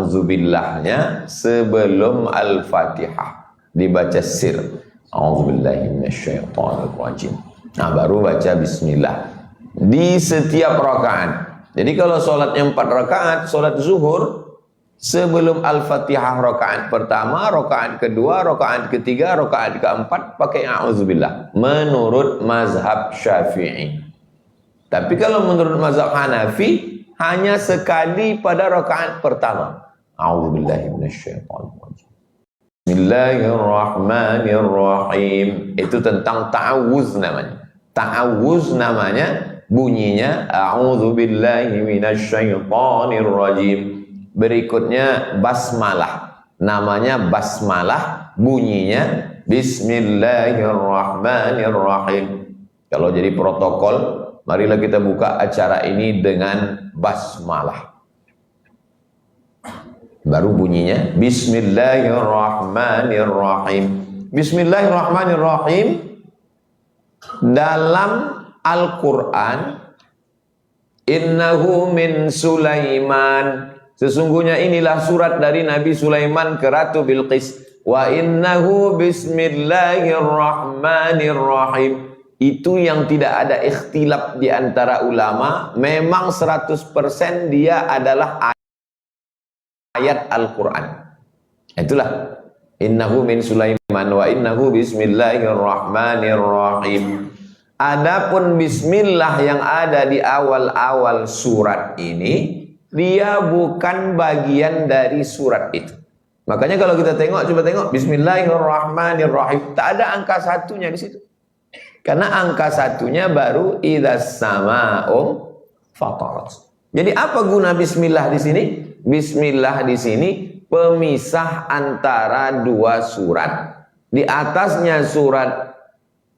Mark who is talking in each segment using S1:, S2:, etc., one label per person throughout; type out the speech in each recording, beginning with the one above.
S1: a'udzubillahnya sebelum Al-Fatihah dibaca sir. A'udzubillahi minasyaitonirrajim. Nah, baru baca bismillah di setiap rakaat. Jadi kalau sholatnya 4 rakaat, sholat zuhur, sebelum Al-Fatihah rakaat pertama, rakaat kedua, rakaat ketiga, rakaat keempat pakai a'udzubillah menurut mazhab Syafi'i. Tapi kalau menurut mazhab Hanafi hanya sekali pada rakaat pertama. A'udzubillahi minasyaitonirrajim. Bismillahirrahmanirrahim. Itu tentang ta'awuz namanya. Ta'awuz namanya bunyinya a'udzubillahi minasyaitonirrajim. Berikutnya basmalah. Namanya basmalah, bunyinya bismillahirrahmanirrahim. Kalau jadi protokol, marilah kita buka acara ini dengan basmalah. Baru bunyinya bismillahirrahmanirrahim. Bismillahirrahmanirrahim dalam Al-Qur'an, innahu min Sulaiman, sesungguhnya inilah surat dari Nabi Sulaiman ke Ratu Bilqis. Wa innahu bismillahirrahmanirrahim. Itu yang tidak ada ikhtilaf di antara ulama. Memang 100% dia adalah ayat Al-Quran. Itulah innahu min Sulaiman wa innahu bismillahirrahmanirrahim. Adapun bismillah yang ada di awal-awal surat ini, dia bukan bagian dari surat itu. Makanya kalau kita tengok, coba tengok bismillahirrahmanirrahim, tak ada angka satunya di situ. Karena angka satunya baru idzas sama'u fatarat. Jadi apa guna bismillah di sini? Bismillah di sini pemisah antara dua surat. Di atasnya surat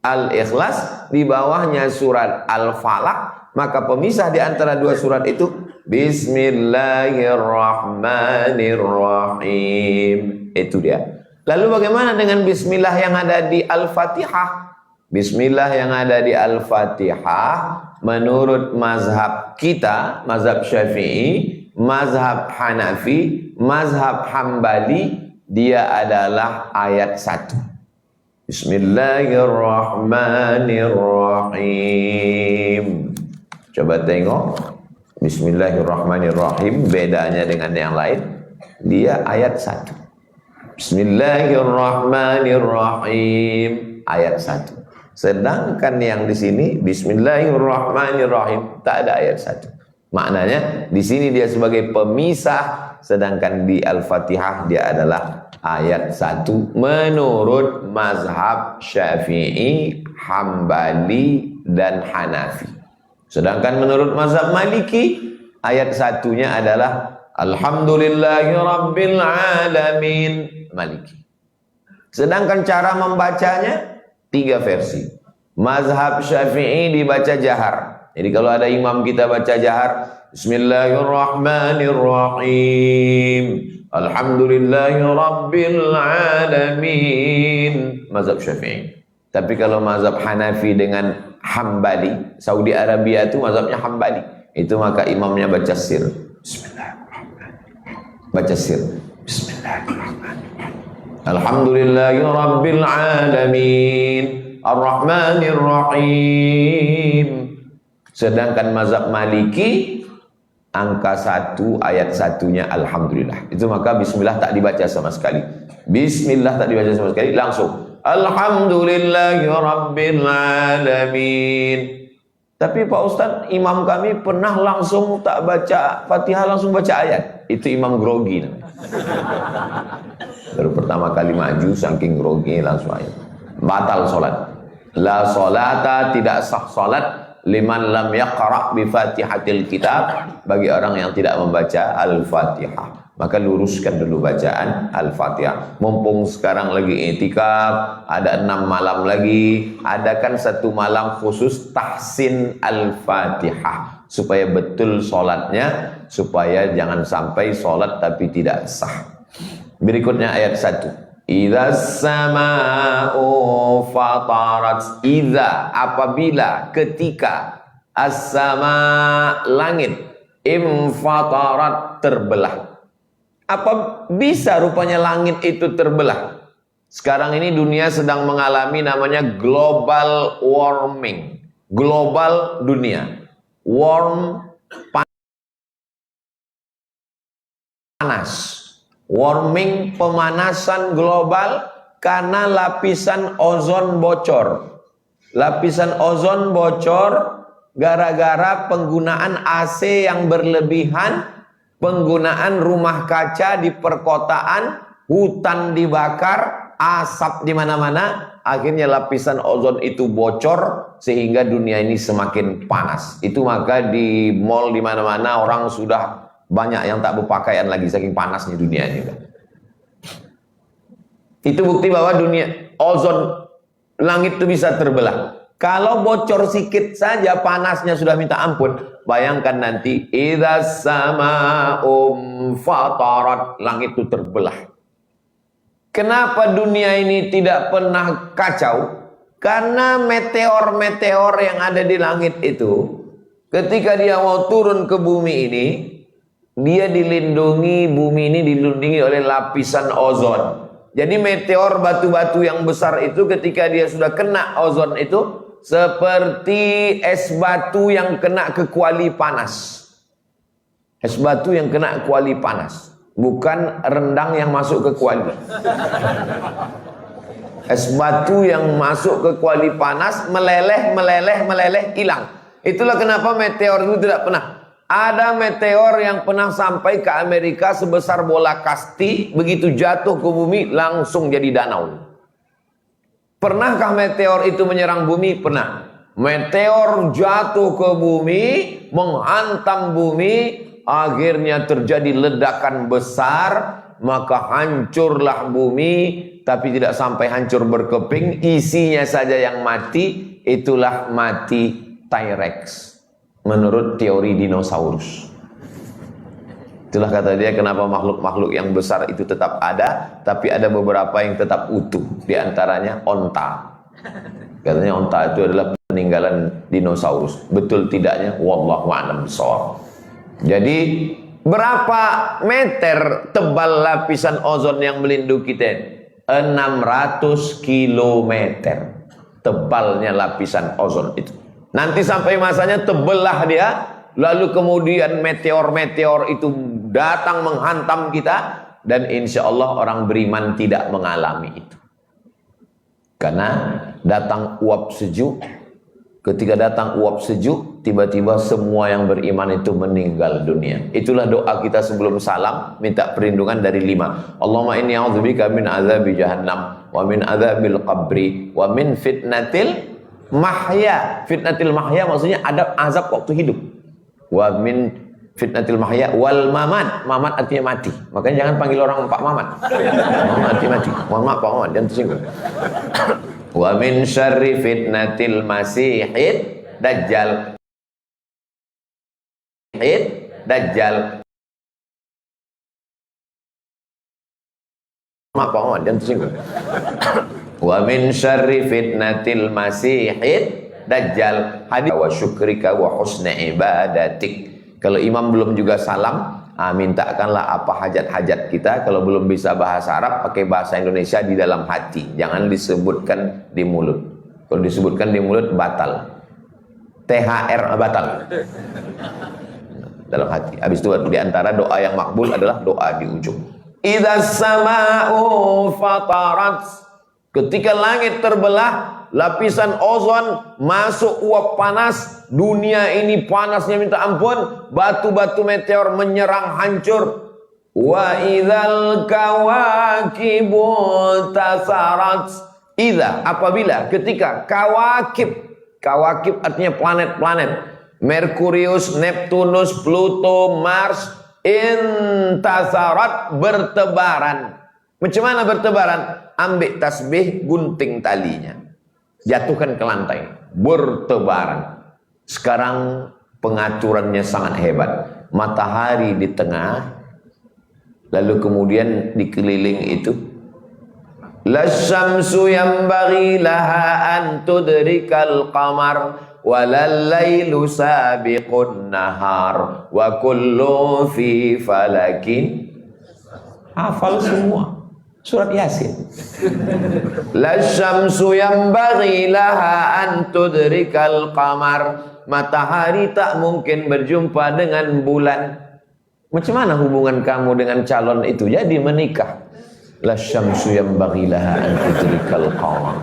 S1: Al-Ikhlas, di bawahnya surat Al-Falaq. Maka pemisah di antara dua surat itu bismillahirrahmanirrahim. Itu dia. Lalu bagaimana dengan bismillah yang ada di Al-Fatihah? Bismillah yang ada di Al-Fatihah menurut mazhab kita, mazhab Syafi'i, mazhab Hanafi, mazhab Hambali, dia adalah ayat 1. Bismillahirrahmanirrahim. Coba tengok bismillahirrahmanirrahim, bedanya dengan yang lain, dia ayat 1. Bismillahirrahmanirrahim, ayat 1. Sedangkan yang di sini bismillahirrahmanirrahim, tak ada ayat 1. Maknanya di sini dia sebagai pemisah, sedangkan di Al-Fatihah dia adalah ayat 1 menurut mazhab Syafi'i, Hambali dan Hanafi. Sedangkan menurut mazhab Maliki, ayat 1-nya adalah alhamdulillahirabbil alamin, Maliki. Sedangkan cara membacanya 3 versi. Mazhab Syafi'i dibaca jahar. Jadi kalau ada imam kita baca jahar, bismillahirrahmanirrahim, alhamdulillahirabbil alamin, mazhab Syafi'i. Tapi kalau mazhab Hanafi dengan Hambali, Saudi Arabia itu mazhabnya Hambali, itu maka imamnya baca sir. Bismillahirrahmanirrahim. Baca sir. Bismillahirrahmanirrahim. Alhamdulillahirabbil alamin, arrahmanirrahim. Sedangkan mazhab Maliki angka 1 ayat 1-nya alhamdulillah. Itu maka bismillah tak dibaca sama sekali. Bismillah tak dibaca sama sekali, langsung alhamdulillahirabbil alamin. Tapi Pak Ustadz, imam kami pernah langsung tak baca Fatihah, langsung baca ayat. Itu imam grogi namanya. Baru pertama kali maju, saking grogi langsung ayat. Batal sholat. La sholata, tidak sah sholat liman lam yaqra' bi fatihatil kitab, bagi orang yang tidak membaca Al-Fatihah. Maka luruskan dulu bacaan Al-Fatihah. Mumpung sekarang lagi i'tikaf, ada 6 malam lagi, adakan 1 malam khusus tahsin Al-Fatihah supaya betul sholatnya, supaya jangan sampai sholat tapi tidak sah. Berikutnya ayat 1. Idzas sama'u fatarat. Idza, apabila, ketika, as-sama, langit, infatarat, terbelah. Apa bisa rupanya langit itu terbelah? Sekarang ini dunia sedang mengalami namanya global warming. Global dunia. Warm, panas. Warming, pemanasan global karena lapisan ozon bocor. Lapisan ozon bocor gara-gara penggunaan AC yang berlebihan, penggunaan rumah kaca di perkotaan, hutan dibakar, asap di mana-mana, akhirnya lapisan ozon itu bocor sehingga dunia ini semakin panas. Itu maka di mall di mana-mana orang sudah banyak yang tak berpakaian lagi saking panasnya dunia ini. Itu bukti bahwa dunia ozon langit itu bisa terbelah. Kalau bocor sedikit saja panasnya sudah minta ampun. Bayangkan nanti idza sama'um fatarat, langit itu terbelah. Kenapa dunia ini tidak pernah kacau? Karena meteor-meteor yang ada di langit itu, ketika dia mau turun ke bumi ini, dia dilindungi, bumi ini dilindungi oleh lapisan ozon. Jadi meteor batu-batu yang besar itu ketika dia sudah kena ozon itu, seperti es batu yang kena ke kuali panas. Es batu yang kena kuali panas. Bukan rendang yang masuk ke kuali. Es batu yang masuk ke kuali panas, meleleh, hilang. Itulah kenapa meteor itu tidak pernah. Ada meteor yang pernah sampai ke Amerika sebesar bola kasti, begitu jatuh ke bumi langsung jadi danau. Pernahkah meteor itu menyerang bumi? Pernah. Meteor jatuh ke bumi, menghantam bumi, akhirnya terjadi ledakan besar, maka hancurlah bumi, tapi tidak sampai hancur berkeping, isinya saja yang mati. Itulah mati T-Rex menurut teori dinosaurus. Itulah kata dia kenapa makhluk-makhluk yang besar itu tetap ada, tapi ada beberapa yang tetap utuh. Di antaranya onta. Katanya onta itu adalah peninggalan dinosaurus. Betul tidaknya? Wallahu a'lam bishawab. Jadi berapa meter tebal lapisan ozon yang melindungi kita? 600 kilometer tebalnya lapisan ozon itu. Nanti sampai masanya tebelah dia, lalu kemudian meteor-meteor itu datang menghantam kita, dan insya Allah orang beriman tidak mengalami itu. Karena datang uap sejuk. Ketika datang uap sejuk, tiba-tiba semua yang beriman itu meninggal dunia. Itulah doa kita sebelum salam, minta perlindungan dari 5. Allahumma inni a'udzubika min azabi jahannam, wa min azabil qabri, wa min fitnatil mahya. Fitnatil mahya maksudnya ada azab waktu hidup. Wa min fitnatil mahya wal mamat. Mamat artinya mati. Makanya jangan panggil orang Pak Mamat. Mamat mati. Mohon maaf Pak Mamat, jangan tersinggung. Wa min syarri fitnatil masihid dajjal. Dajjal. Maaf Pak Mamat, jangan tersinggung. Wa min syarri fitnatil masihid dajjal. Hadis wa syukrika wa husna ibadatik. Kalau imam belum juga salam, mintakanlah apa hajat-hajat kita. Kalau belum bisa bahasa Arab, pakai bahasa Indonesia di dalam hati. Jangan disebutkan di mulut. Kalau disebutkan di mulut, batal. THR batal. Dalam hati. Habis itu di antara doa yang makbul adalah doa di ujung. Idza sama'u fatarat. Ketika langit terbelah, lapisan ozon masuk uap panas, dunia ini panasnya minta ampun, batu-batu meteor menyerang hancur. Wa idzal kawakibu tasarat. Idza, apabila, ketika kawakib artinya planet-planet, Merkurius, Neptunus, Pluto, Mars, intasarat, bertebaran. Macam mana bertebaran? Ambil tasbih, gunting talinya, jatuhkan ke lantai, bertebaran. Sekarang pengaturannya sangat hebat. Matahari di tengah, lalu kemudian dikeliling itu. Lasyamsu yanbaghi laha an tudrikal qamar walal lailu sabiqun nahar wa kullu fi falakin. Hafal semua surat Yasin. La syamsu yanbaghi laha an tudrikal qamar. Matahari tak mungkin berjumpa dengan bulan. Macam mana hubungan kamu dengan calon itu? Jadi menikah. La syamsu yanbaghi laha an tudrikal qamar.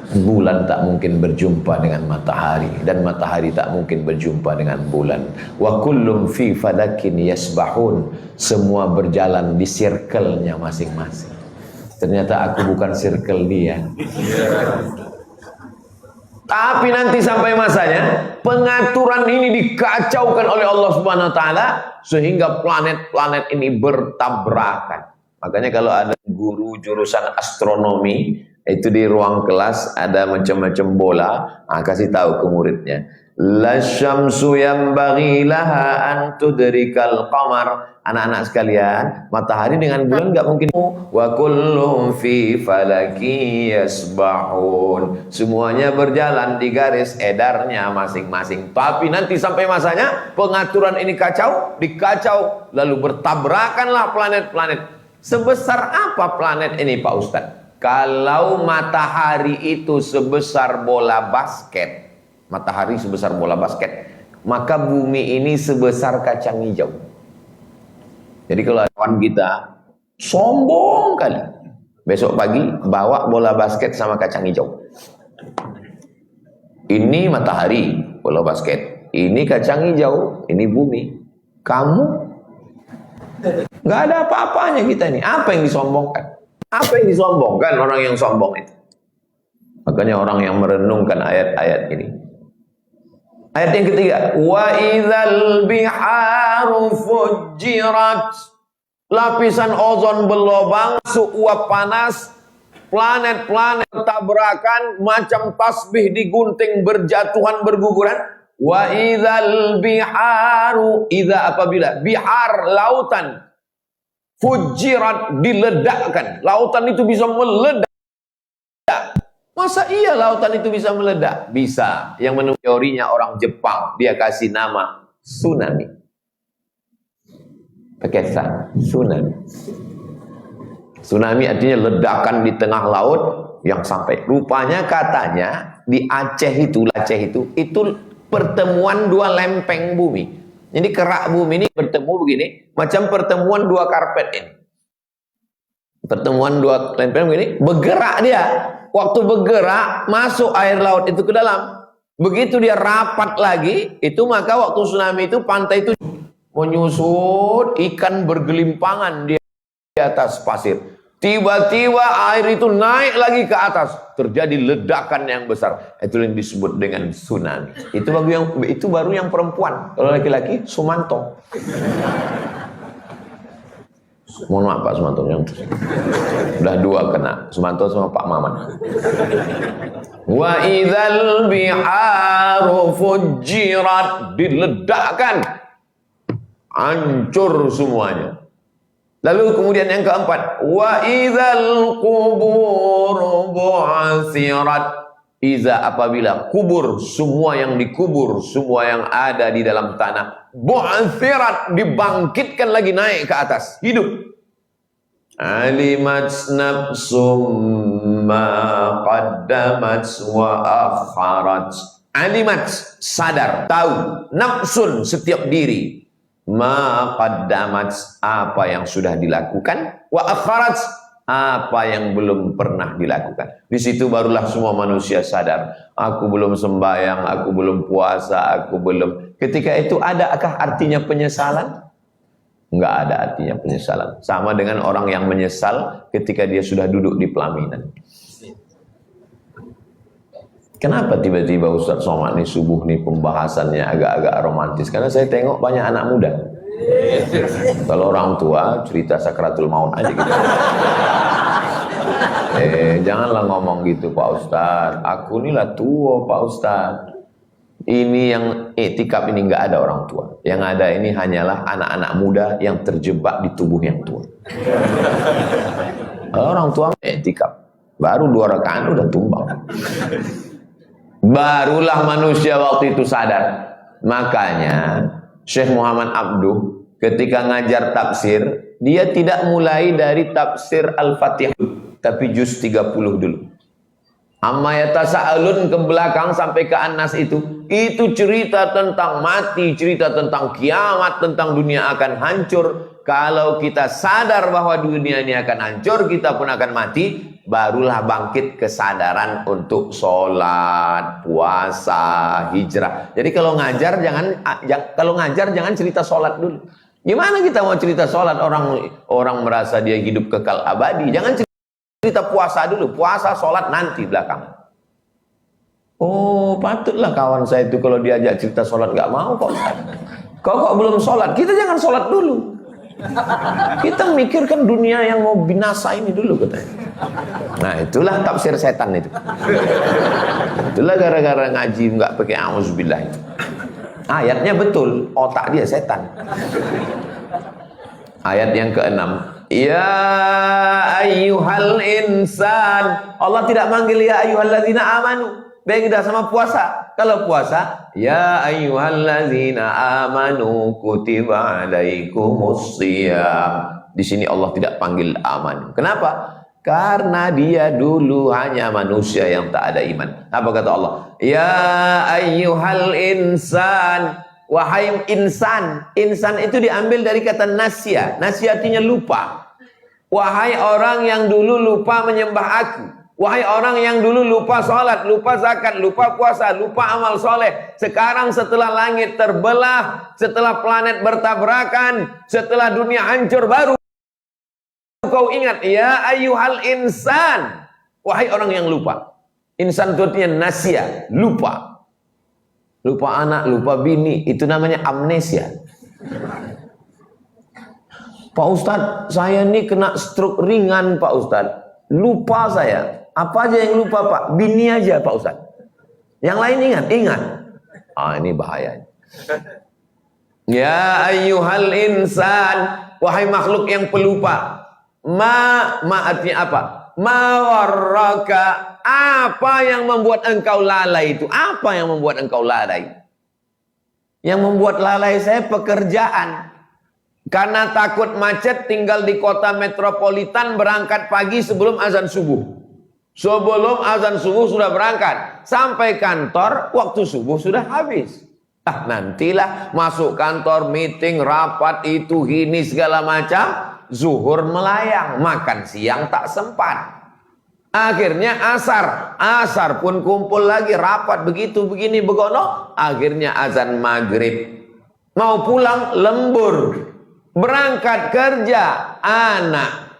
S1: Bulan tak mungkin berjumpa dengan matahari, dan matahari tak mungkin berjumpa dengan bulan. Wa kullum fi falakin yasbahun. Semua berjalan di circle-nya masing-masing. Ternyata aku bukan circle dia. Tapi nanti sampai masanya pengaturan ini dikacaukan oleh Allah Subhanahu wa taala sehingga planet-planet ini bertabrakan. Makanya kalau ada guru jurusan astronomi itu di ruang kelas ada macam-macam bola, kasih tahu ke muridnya, la syamsu yanbaghi laha an tudrikal qamar. Anak-anak sekalian, matahari dengan bulan enggak mungkin. Wa kullum fi falaki yasbahun. Semuanya berjalan di garis edarnya masing-masing. Tapi nanti sampai masanya pengaturan ini dikacau, lalu bertabrakanlah planet-planet. Sebesar apa planet ini Pak Ustadz? Kalau matahari itu sebesar bola basket, matahari sebesar bola basket, maka bumi ini sebesar kacang hijau. Jadi kalau kawan kita sombong kali, besok pagi bawa bola basket sama kacang hijau. Ini matahari, bola basket. Ini kacang hijau, ini bumi. Kamu nggak ada apa-apanya kita ini. Apa yang disombongkan? Apa yang disombongkan orang yang sombong itu? Makanya orang yang merenungkan ayat-ayat ini. Ayat yang ketiga, wa idzal biharu fujirat. Lapisan ozon berlobang, uap panas, planet-planet tabrakan, macam tasbih digunting, berjatuhan, berguguran. Wa idzal biharu, idza apabila bihar lautan fujirat diledakkan. Lautan itu bisa meledak. Masa iya lautan itu bisa meledak? Bisa. Yang menurut teorinya orang Jepang, dia kasih nama tsunami. Pakai tsunami. Tsunami artinya ledakan di tengah laut yang sampai. Rupanya katanya di Aceh itu pertemuan dua lempeng bumi. Jadi kerak bumi ini bertemu begini, macam pertemuan dua karpet ini. Pertemuan dua lempeng begini, bergerak dia. Waktu bergerak, masuk air laut itu ke dalam. Begitu dia rapat lagi, itu maka waktu tsunami itu pantai itu menyusut, ikan bergelimpangan di atas pasir. Tiba-tiba air itu naik lagi ke atas, terjadi ledakan yang besar. Itu yang disebut dengan tsunami. Itu baru yang perempuan. Kalau laki-laki, Sumanto. Mohon maaf Pak Sumanto, yang udah dua kena, Sumanto sama Pak Maman. Wa idzal biharu fujirat, diledakkan, hancur semuanya. Lalu kemudian yang keempat, wa idzal qubur bu'athirat. Iza apabila kubur, semua yang dikubur, semua yang ada di dalam tanah, bu'athirat, dibangkitkan lagi naik ke atas, hidup. Alimat nafsum ma qaddamat wa akharat. Alimat, sadar, tahu, nafsun, setiap diri, ma qaddamat, apa yang sudah dilakukan, wa akharat, apa yang belum pernah dilakukan. Di situ barulah semua manusia sadar, aku belum sembahyang, aku belum puasa, aku belum. Ketika itu adakah artinya penyesalan? Enggak ada artinya penyesalan. Sama dengan orang yang menyesal ketika dia sudah duduk di pelaminan. Kenapa tiba-tiba Ustaz Somad nih subuh nih pembahasannya agak-agak romantis? Karena saya tengok banyak anak muda. Kalau orang tua cerita sakratul maut aja gitu. Janganlah ngomong gitu Pak Ustadz. Aku inilah tua Pak Ustadz. Ini yang iktikaf ini nggak ada orang tua. Yang ada ini hanyalah anak-anak muda yang terjebak di tubuh yang tua. Kalau orang tua iktikaf, baru 2 rakaat udah tumbang. Barulah manusia waktu itu sadar. Makanya Syekh Muhammad Abduh ketika ngajar tafsir, dia tidak mulai dari tafsir Al-Fatihah, tapi juz 30 dulu. Amma yatasa'alun ke belakang sampai ke An-Nas itu cerita tentang mati, cerita tentang kiamat, tentang dunia akan hancur. Kalau kita sadar bahwa dunia ini akan hancur, kita pun akan mati, barulah bangkit kesadaran untuk sholat, puasa, hijrah. Jadi kalau ngajar jangan cerita sholat dulu. Gimana kita mau cerita sholat, orang merasa dia hidup kekal abadi? Jangan cerita puasa dulu, puasa sholat nanti belakang. Oh, patutlah kawan saya itu kalau diajak cerita sholat nggak mau kok. Kok belum sholat? Kita jangan sholat dulu. Kita mikirkan dunia yang mau binasa ini dulu katanya. Nah, itulah tafsir setan itu. Itulah gara-gara ngaji nggak pakai auzubillah itu. Ayatnya betul, otak dia setan. Ayat yang ke-6. Ya ayyuhal insan. Allah tidak manggil ya ayyuhalladzina amanu. Beda sama puasa. Kalau puasa, ya ayyuhalladzina amanu kutiba alaikumus shiyam. Di sini Allah tidak panggil amanu. Kenapa? Karena dia dulu hanya manusia yang tak ada iman. Apa kata Allah? Ya ayyuhal insan. Wahai insan. Insan itu diambil dari kata nasya. Nasya artinya lupa. Wahai orang yang dulu lupa menyembah aku. Wahai orang yang dulu lupa sholat, lupa zakat, lupa puasa, lupa amal soleh. Sekarang setelah langit terbelah, setelah planet bertabrakan, setelah dunia hancur, baru kau ingat. Ya ayyuhal insan. Wahai orang yang lupa. Insan itu artinya nasya, lupa. Lupa anak, lupa bini, itu namanya amnesia. Pak Ustadz, saya ini kena stroke ringan Pak Ustadz. Lupa saya. Apa aja yang lupa Pak? Bini aja Pak Ustadz. Yang lain ingat. Ah, ini bahaya. Ya ayyuhal insan. Wahai makhluk yang pelupa. Ma artinya apa? Ma warraka. Apa yang membuat engkau lalai itu? Apa yang membuat engkau lalai? Yang membuat lalai saya pekerjaan. Karena takut macet, tinggal di kota metropolitan, berangkat pagi sebelum azan subuh. Sebelum azan subuh sudah berangkat. Sampai kantor, waktu subuh sudah habis. Nantilah masuk kantor, meeting, rapat, itu, ini, segala macam. Zuhur melayang, makan siang tak sempat. Akhirnya asar pun kumpul lagi, rapat, begitu, begini, begono. Akhirnya azan maghrib. Mau pulang, lembur. Berangkat kerja, anak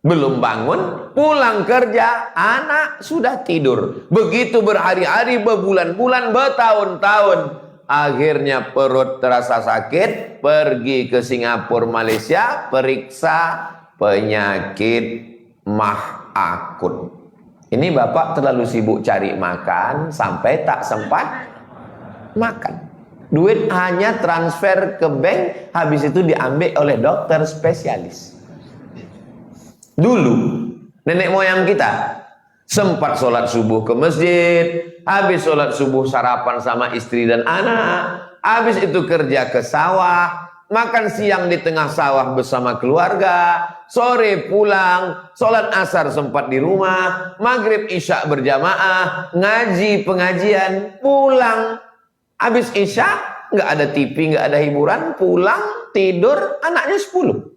S1: belum bangun, pulang kerja, anak sudah tidur. Begitu berhari-hari, berbulan-bulan, bertahun-tahun. Akhirnya perut terasa sakit, pergi ke Singapura, Malaysia, periksa penyakit mah akut. Ini bapak terlalu sibuk cari makan, sampai tak sempat makan. Duit hanya transfer ke bank, habis itu diambil oleh dokter spesialis. Dulu, nenek moyang kita sempat sholat subuh ke masjid, habis sholat subuh sarapan sama istri dan anak, habis itu kerja ke sawah, makan siang di tengah sawah bersama keluarga, sore pulang, sholat asar sempat di rumah, maghrib isya berjamaah, ngaji pengajian, pulang. Habis isya, nggak ada TV, nggak ada hiburan, pulang, tidur, anaknya 10.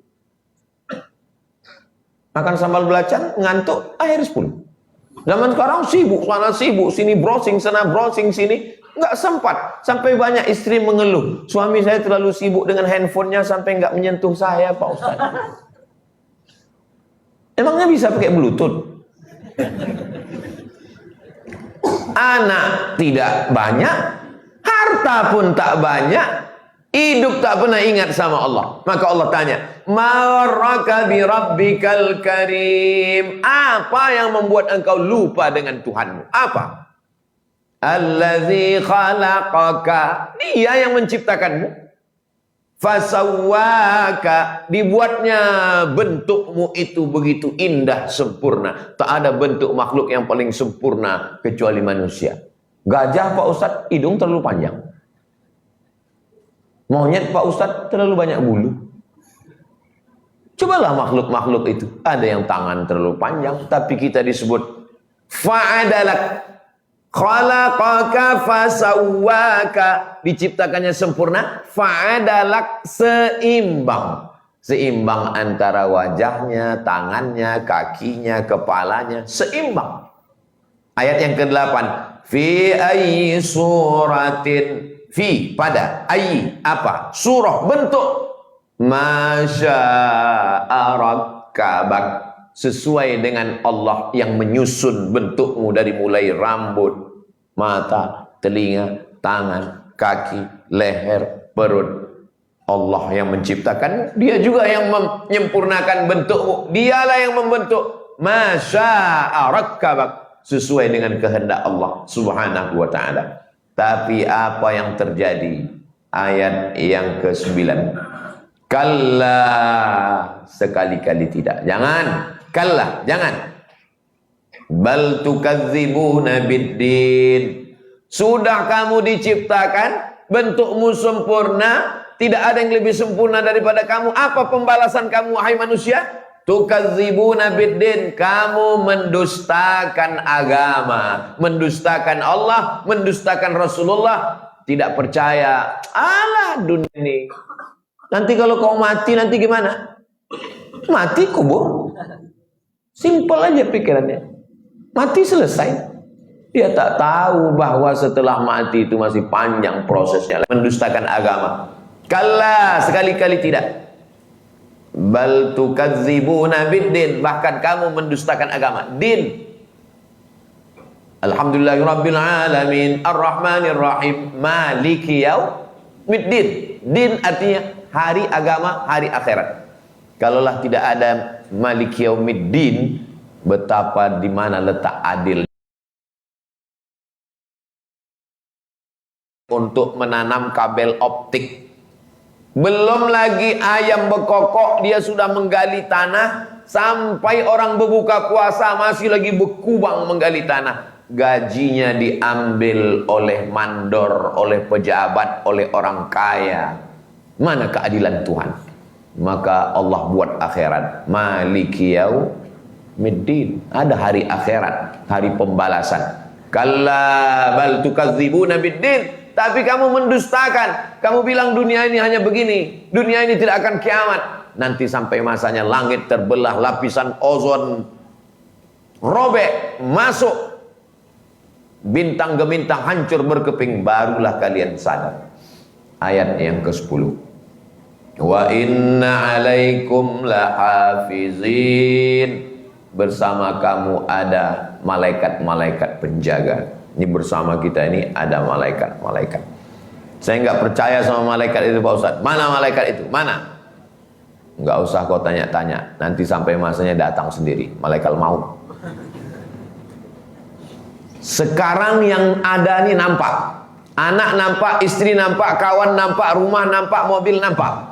S1: Makan sambal belacan, ngantuk, akhir 10. Zaman sekarang sibuk, sana sibuk, sini browsing, sana browsing, sini. Nggak sempat. Sampai banyak istri mengeluh. Suami saya terlalu sibuk dengan handphonenya sampai nggak menyentuh saya, Pak Ustaz. Emangnya bisa pakai Bluetooth? Anak tidak banyak, harta pun tak banyak, hidup tak pernah ingat sama Allah. Maka Allah tanya, "Marraka bi rabbikal karim?" Apa yang membuat engkau lupa dengan Tuhanmu? Apa? Allazi khalaqaka. Dia yang menciptakanmu. Fasawwaka. Dibuatnya bentukmu itu begitu indah, sempurna. Tak ada bentuk makhluk yang paling sempurna kecuali manusia. Gajah Pak Ustadz, hidung terlalu panjang. Monyet Pak Ustadz, terlalu banyak bulu. Cobalah makhluk-makhluk itu. Ada yang tangan terlalu panjang, tapi kita disebut fa'adalak. Khalaqaka fasawwaka. Diciptakannya sempurna. Fa'adalak, seimbang. Seimbang antara wajahnya, tangannya, kakinya, kepalanya. Seimbang. Ayat yang ke-8. Fi ayyi suratin. Fi, pada. Ayyi, apa? Surah, bentuk. Masya'arakkabak, sesuai dengan Allah yang menyusun bentukmu dari mulai rambut, mata, telinga, tangan, kaki, leher, perut. Allah yang menciptakan, dia juga yang menyempurnakan bentukmu. Dialah yang membentuk. Masya'arakkabak, sesuai dengan kehendak Allah Subhanahu wa ta'ala. Tapi apa yang terjadi? Ayat yang ke-9. Kalla, sekali-kali tidak. Jangan. Kalla, jangan. Bal tukadzibuna biddin. Sudah kamu diciptakan, bentukmu sempurna, tidak ada yang lebih sempurna daripada kamu. Apa pembalasan kamu, wahai manusia? Tukadzibuna biddin. Kamu mendustakan agama, mendustakan Allah, mendustakan Rasulullah. Tidak percaya. Alah dunia ini. Nanti kalau kau mati nanti gimana? Mati kubur. Simpel aja pikirannya. Mati selesai. Dia tak tahu bahwa setelah mati itu masih panjang prosesnya. Mendustakan agama. Kalla, sekali-kali tidak. Bal tukadzibuna biddin. Bahkan kamu mendustakan agama. Din. Alhamdulillahirabbil alamin, arrahmanir rahim, maliki yaumiddin. Din artinya hari agama, hari akhirat. Kalaulah tidak ada maliki yaumiddin, betapa di mana letak adil untuk menanam kabel optik. Belum lagi ayam bekokok, dia sudah menggali tanah, sampai orang berbuka puasa masih lagi berkubang menggali tanah. Gajinya diambil oleh mandor, oleh pejabat, oleh orang kaya. Mana keadilan Tuhan? Maka Allah buat akhirat. Maliki yaumiddin. Ada hari akhirat, hari pembalasan. Kalla bal tukadzibuna biddin. Tapi kamu mendustakan. Kamu bilang dunia ini hanya begini. Dunia ini tidak akan kiamat. Nanti sampai masanya langit terbelah, lapisan ozon robek, masuk, bintang gemintang hancur berkeping, barulah kalian sadar. Ayat yang ke-10. Wa inna alaikum lahafizin. Bersama kamu ada malaikat-malaikat penjaga. Ini bersama kita ini ada malaikat-malaikat. Saya nggak percaya sama malaikat itu Pak Ustadz. Mana malaikat itu? Mana? Nggak usah kau tanya-tanya. Nanti sampai masanya datang sendiri. Malaikat maut. Sekarang yang ada ini nampak. Anak nampak, istri nampak, kawan nampak, rumah nampak, mobil nampak.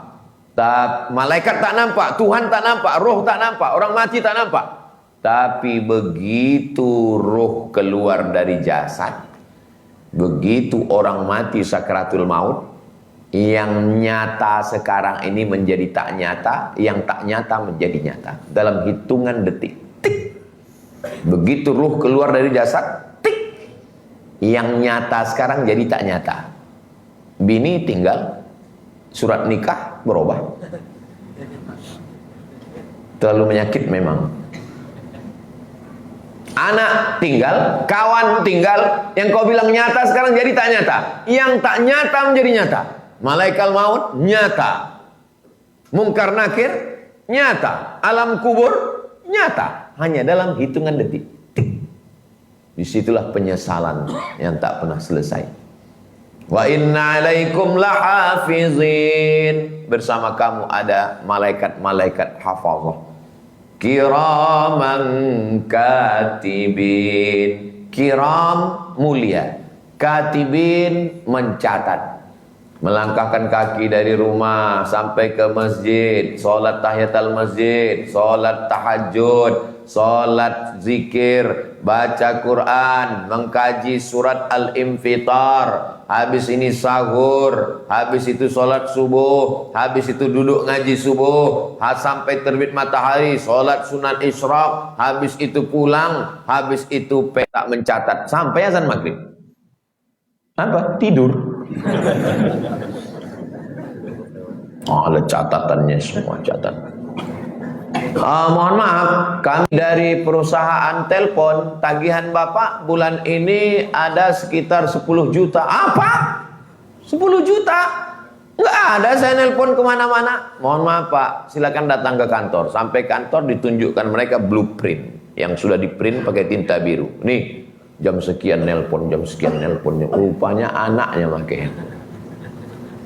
S1: Malaikat tak nampak, Tuhan tak nampak, roh tak nampak, orang mati tak nampak. Tapi begitu roh keluar dari jasad, begitu orang mati sakratul maut, yang nyata sekarang ini menjadi tak nyata, yang tak nyata menjadi nyata. Dalam hitungan detik. Tik. Begitu roh keluar dari jasad, yang nyata sekarang jadi tak nyata. Bini tinggal, surat nikah berubah. Terlalu menyakit memang. Anak tinggal, kawan tinggal, yang kau bilang nyata sekarang jadi tak nyata. Yang tak nyata menjadi nyata. Malaikat maut nyata. Mungkar nakir nyata. Alam kubur nyata. Hanya dalam hitungan detik. Disitulah penyesalan yang tak pernah selesai. Wa inna alaikum lahafizin. Bersama kamu ada malaikat-malaikat hafazah. Kiraman katibin. Kiram mulia, katibin mencatat. Melangkahkan kaki dari rumah sampai ke masjid, sholat tahiyatul masjid, sholat tahajud, sholat zikir, baca Quran, mengkaji surat Al-Infitar, habis ini sahur, habis itu sholat subuh, habis itu duduk ngaji subuh, sampai terbit matahari, sholat sunat isyraq, habis itu pulang, habis itu petak mencatat sampai azan maghrib. Apa? Tidur. Ada catatannya semua, catatan. Mohon maaf, kami dari perusahaan telepon, tagihan Bapak bulan ini ada sekitar 10 juta. Apa? 10 juta? Enggak ada, saya nelpon kemana-mana. Mohon maaf Pak, silakan datang ke kantor. Sampai kantor ditunjukkan mereka blueprint yang sudah diprint pakai tinta biru. Nih, jam sekian nelpon, jam sekian nelpon. Rupanya anaknya pakai.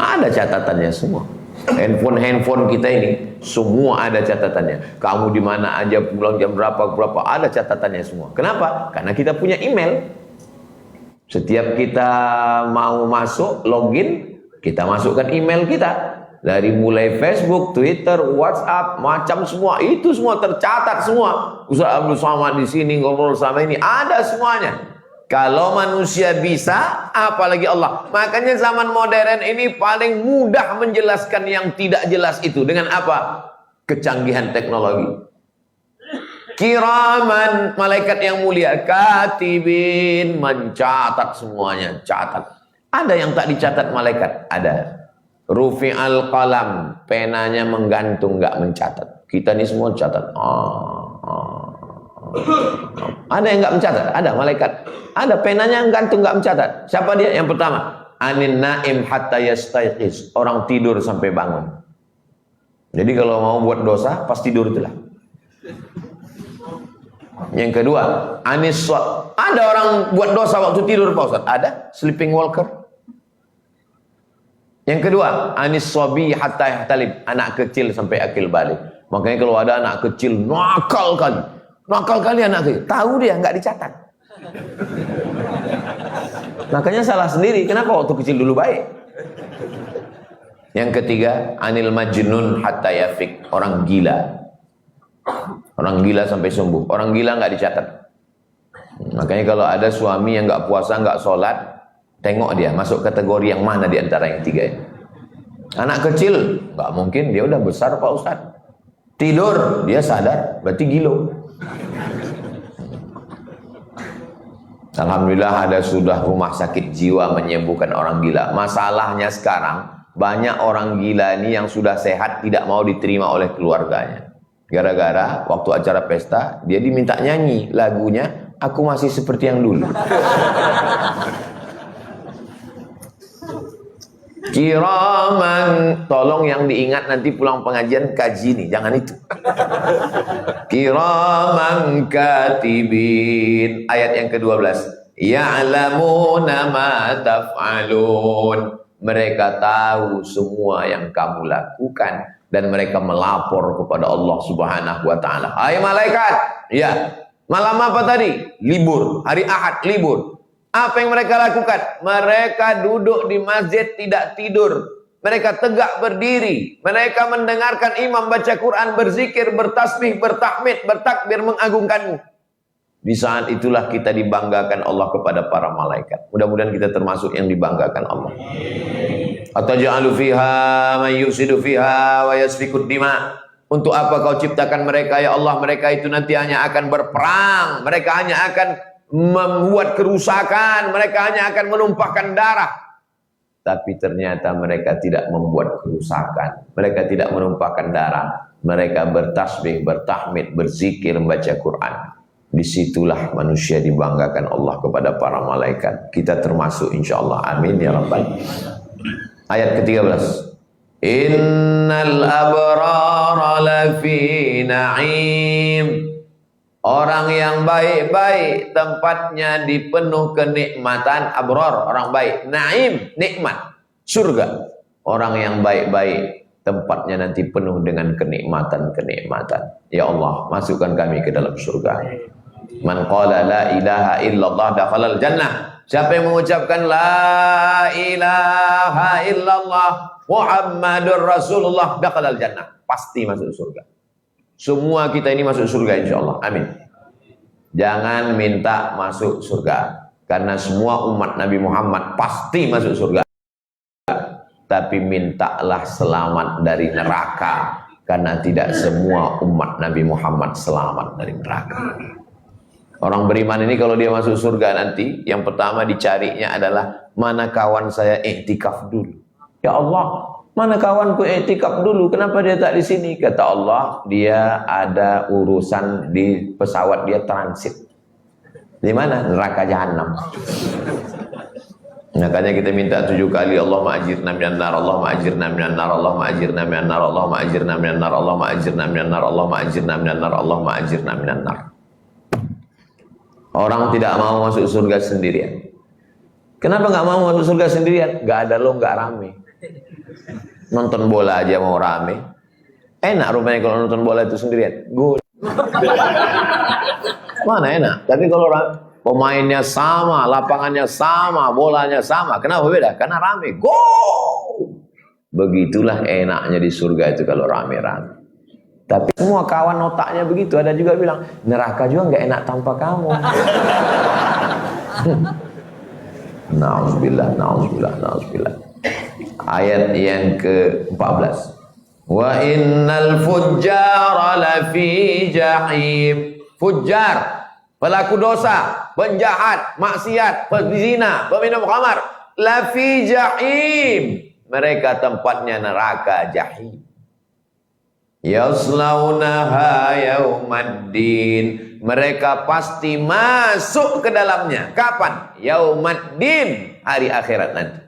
S1: Ada catatannya semua. Handphone kita ini semua ada catatannya. Kamu di mana aja, pulang jam berapa, ada catatannya semua. Kenapa? Karena kita punya email. Setiap kita mau masuk login, kita masukkan email kita. Dari mulai Facebook, Twitter, WhatsApp, macam semua itu semua tercatat semua. Ustaz Abdul Somad di sini ngobrol sama ini, ada semuanya. Kalau manusia bisa, apalagi Allah. Makanya zaman modern ini paling mudah menjelaskan yang tidak jelas itu. Dengan apa? Kecanggihan teknologi. Kiraman, malaikat yang mulia. Katibin, mencatat semuanya. Catat. Ada yang tak dicatat malaikat? Ada. Rufi'al qalam, penanya menggantung, nggak mencatat. Kita ini semua catat. Ada yang nggak mencatat? Ada malaikat. Ada penanya yang gantung nggak mencatat. Siapa dia? Yang pertama, anin naim hatta yastayqiz, orang tidur sampai bangun. Jadi kalau mau buat dosa pas tidur itulah. Yang kedua, anis swat, ada orang buat dosa waktu tidur Pak Ustaz? Ada, sleeping walker. Yang kedua, anis swabi hatta yahtalib, anak kecil sampai akil balik. Makanya kalau ada anak kecil nakal kali anak kecil, tahu dia nggak dicatat. Makanya salah sendiri. Kenapa waktu kecil dulu baik? Yang ketiga, anil majnun hatta yafik, orang gila. Orang gila sampai sembuh. Orang gila nggak dicatat. Makanya kalau ada suami yang nggak puasa, nggak sholat, tengok dia masuk kategori yang mana di antara yang tiga ini. Anak kecil nggak mungkin, dia udah besar Pak Ustadz. Tidur dia sadar, berarti gilo. Alhamdulillah ada sudah rumah sakit jiwa menyembuhkan orang gila. Masalahnya sekarang banyak orang gila ini yang sudah sehat tidak mau diterima oleh keluarganya. Gara-gara waktu acara pesta dia diminta nyanyi lagunya Aku Masih Seperti Yang Dulu. Kiraman, tolong yang diingat nanti pulang pengajian kaji nih, jangan itu. Kiraman katibin, ayat yang ke-12. Ya'lamuna ma taf'alun, mereka tahu semua yang kamu lakukan dan mereka melapor kepada Allah Subhanahu wa taala. Hai malaikat, ya. Malam apa tadi? Libur, hari Ahad libur. Apa yang mereka lakukan? Mereka duduk di masjid tidak tidur. Mereka tegak berdiri. Mereka mendengarkan imam baca Quran, berzikir, bertasbih, bertahmid, bertakbir, mengagungkanmu. Di saat itulah kita dibanggakan Allah kepada para malaikat. Mudah-mudahan kita termasuk yang dibanggakan Allah. Ataj'alu fiha may yufsidu fiha wa yasfikud dima. Untuk apa kau ciptakan mereka ya Allah? Mereka itu nanti hanya akan berperang. Mereka hanya akan membuat kerusakan, mereka hanya akan menumpahkan darah. Tapi ternyata mereka tidak membuat kerusakan, mereka tidak menumpahkan darah. Mereka bertasbih, bertahmid, berzikir, membaca Quran. Disitulah manusia dibanggakan Allah kepada para malaikat. Kita termasuk insyaallah, amin ya rabbal. Ayat ke-13. Innal abrara lafi na'im. Orang yang baik-baik tempatnya dipenuh kenikmatan. Abrar, orang baik. Naim, nikmat, surga. Orang yang baik-baik tempatnya nanti penuh dengan kenikmatan-kenikmatan. Ya Allah, masukkan kami ke dalam surga. Man qala la ilaha illallah dakhalal jannah. Siapa yang mengucapkan la ilaha illallah Muhammadur Rasulullah dakhalal jannah, pasti masuk surga. Semua kita ini masuk surga insyaallah. Amin. Jangan minta masuk surga, karena semua umat Nabi Muhammad pasti masuk surga. Tapi mintalah selamat dari neraka, karena tidak semua umat Nabi Muhammad selamat dari neraka. Orang beriman ini kalau dia masuk surga nanti, yang pertama dicarinya adalah, mana kawan saya iktikaf dulu. Ya Allah, mana kawanku iktikaf dulu, kenapa dia tak di sini? Kata Allah, dia ada urusan di pesawat, dia transit. Di mana? Neraka jahanam. Makanya kita minta 7 kali, Allahumma ajirna minan nar, Allahumma ajirna minan nar, Allahumma ajirna minan nar, Allahumma ajirna minan nar, Allahumma ajirna minan nar, Allahumma ajirna minan nar, Allahumma ajirna minan nar. Orang tidak mau masuk surga sendirian. Kenapa nggak mau masuk surga sendirian? Nggak ada lo, nggak rame. Nonton bola aja mau rame. Enak rupanya kalau nonton bola itu sendirian. Gol. Mana enak? Tapi kalau pemainnya sama, lapangannya sama, bolanya sama. Kenapa beda? Karena rame. Gol. Begitulah enaknya di surga itu kalau rame-rame. Tapi semua kawan otaknya begitu. Ada juga bilang, neraka juga nggak enak tanpa kamu. Na'udzubillah, na'udzubillah, na'udzubillah. Ayat yang ke-14. Wa innal fujjara lafi jahim. Fujjar, pelaku dosa, penjahat, maksiat, pezina, peminum khamar, lafi jahim. Mereka tempatnya neraka jahim. Yaslaunaha yaumaddin. Mereka pasti masuk ke dalamnya. Kapan? Yaumaddin, hari akhirat nanti.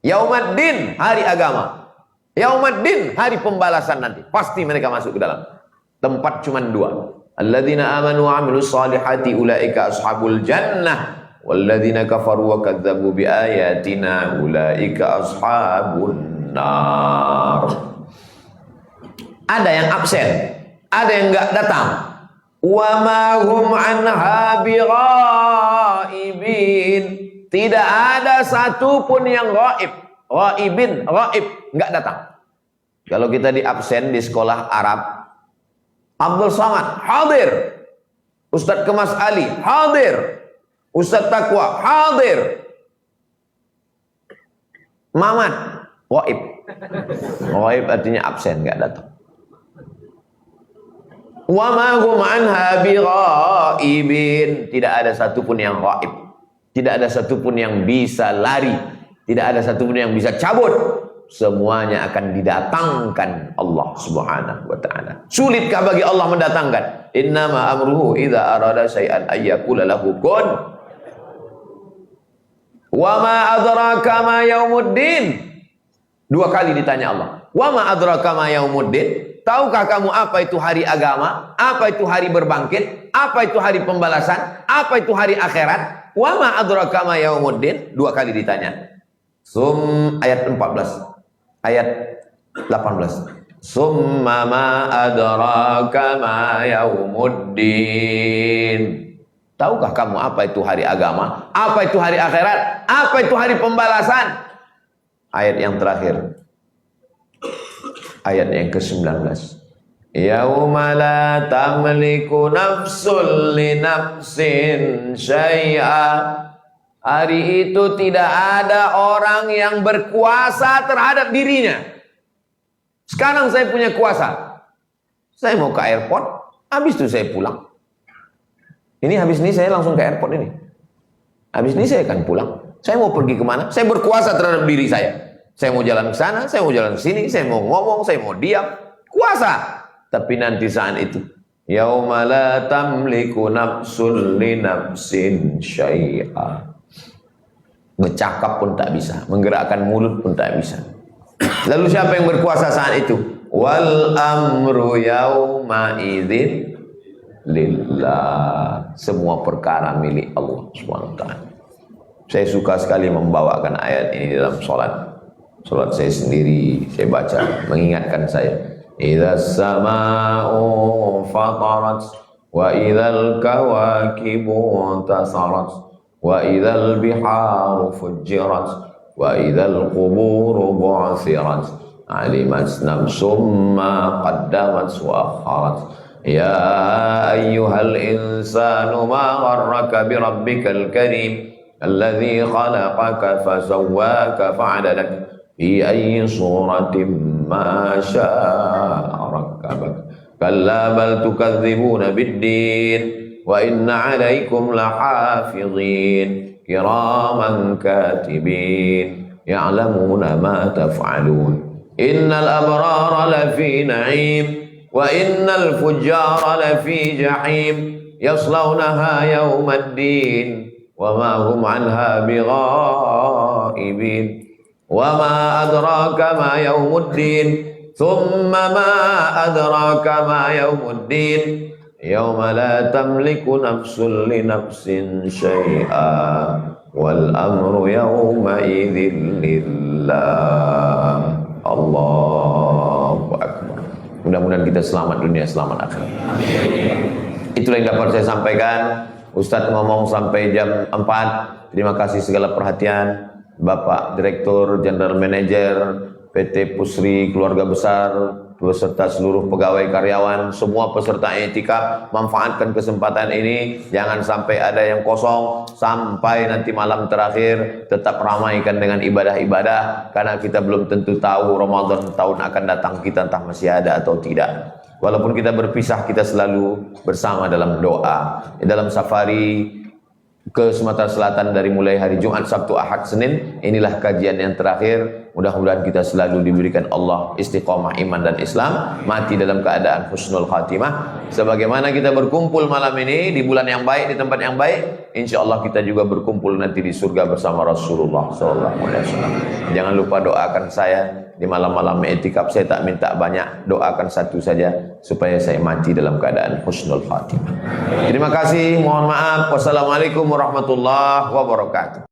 S1: Yaumaddin, hari agama. Yaumaddin, hari pembalasan nanti. Pasti mereka masuk ke dalam. Tempat cuma 2. Alladzina amanu wa amilus salihati ulaika ashabul jannah. Walladzina kafaru wa kadzdzabu biayatina ulaika ashabun nar. Ada yang absen, ada yang enggak datang. Wa ma hum anha bighaibin. Tidak ada satupun yang ghaib. Ghaibin, ghaib, enggak datang. Kalau kita di absen di sekolah Arab, Abdul Samad hadir, Ustadz Kemas Ali hadir, Ustadz Taqwa hadir, Mamat ghaib. Ghaib artinya absen, enggak datang. Wa ma hum anha bighaibin. Tidak ada satupun yang ghaib. Tidak ada satupun yang bisa lari. Tidak ada satupun yang bisa cabut. Semuanya akan didatangkan Allah Subhanahu wa ta'ala. Sulitkah bagi Allah mendatangkan? Innama amruhu idza arada syai'an ayyakula lahu kun. Wa ma adraka ma yaumuddin. 2 kali ditanya Allah. Wa ma adraka ma yaumuddin? Tahukah kamu apa itu hari agama? Apa itu hari berbangkit? Apa itu hari pembalasan? Apa itu hari akhirat? Wa ma adraka ma yaumuddin? 2 kali ditanya. Ayat 14. Ayat 18. Summa ma adraka ma yaumuddin. Tahukah kamu apa itu hari agama? Apa itu hari akhirat? Apa itu hari pembalasan? Ayat yang terakhir. Ayat yang ke-19. Yauma la tamliku nafsun li nafsin syai'a. Hari itu tidak ada orang yang berkuasa terhadap dirinya. Sekarang saya punya kuasa. Saya mau ke airport, habis itu saya pulang. Habis ini saya langsung ke airport ini. Habis ini saya akan pulang. Saya mau pergi kemana? Saya berkuasa terhadap diri saya. Saya mau jalan ke sana, saya mau jalan ke sini, saya mau ngomong, saya mau diam. Kuasa. Tapi nanti saat itu, yauma la tamliku nafsun li nafsin syai'a. Bercakap pun tak bisa, menggerakkan mulut pun tak bisa. Lalu siapa yang berkuasa saat itu? Wal amru yauma idzin lillah. Semua perkara milik Allah Subhanahu wa ta'ala. Saya suka sekali membawakan ayat ini dalam salat. Salat saya sendiri, saya baca, mengingatkan saya. Idzas samaa'u fatarat wa idzal kawakibu tasarat wa idzal biharu fujirat wa idzal quburu bu'thirat alimat nafsum ma qaddamat wa akharat يا أيها الإنسان ما غرك بربك الكريم الذي خلقك فسواك فعدلك في أي صورة ما شاء ركبك كلا بل تكذبون بالدين وإن عليكم لحافظين كراما كاتبين يعلمون ما تفعلون إن الأبرار لفي نعيم وإن الفجار لفي جحيم يصلونها يوم الدين وما هم عنها بغائبين وما أدراك ما يوم الدين ثم ما أدراك ما يوم الدين يوم لا تملك نفس لنفس شيئا والأمر يومئذ لله. Allahu Akbar. Mudah-mudahan kita selamat dunia, selamat akhirat. Itulah yang dapat saya sampaikan. Ustadz ngomong sampai jam 4. Terima kasih segala perhatian Bapak Direktur General Manager PT Pusri Keluarga Besar beserta seluruh pegawai karyawan, semua peserta i'tikaf, manfaatkan kesempatan ini, jangan sampai ada yang kosong sampai nanti malam terakhir. Tetap ramaikan dengan ibadah-ibadah, karena kita belum tentu tahu Ramadan tahun akan datang kita entah masih ada atau tidak. Walaupun kita berpisah, kita selalu bersama dalam doa. Dalam safari ke Sumatera Selatan dari mulai hari Jumat, Sabtu, Ahad, Senin, inilah kajian yang terakhir. Mudah-mudahan kita selalu diberikan Allah istiqomah iman dan Islam, mati dalam keadaan husnul khatimah. Sebagaimana kita berkumpul malam ini di bulan yang baik, di tempat yang baik, insya Allah kita juga berkumpul nanti di surga bersama Rasulullah SAW. Jangan lupa doakan saya di malam-malam i'tikaf. Saya tak minta banyak, doakan satu saja supaya saya mati dalam keadaan husnul khatimah. Terima kasih, mohon maaf. Wassalamualaikum warahmatullahi wabarakatuh.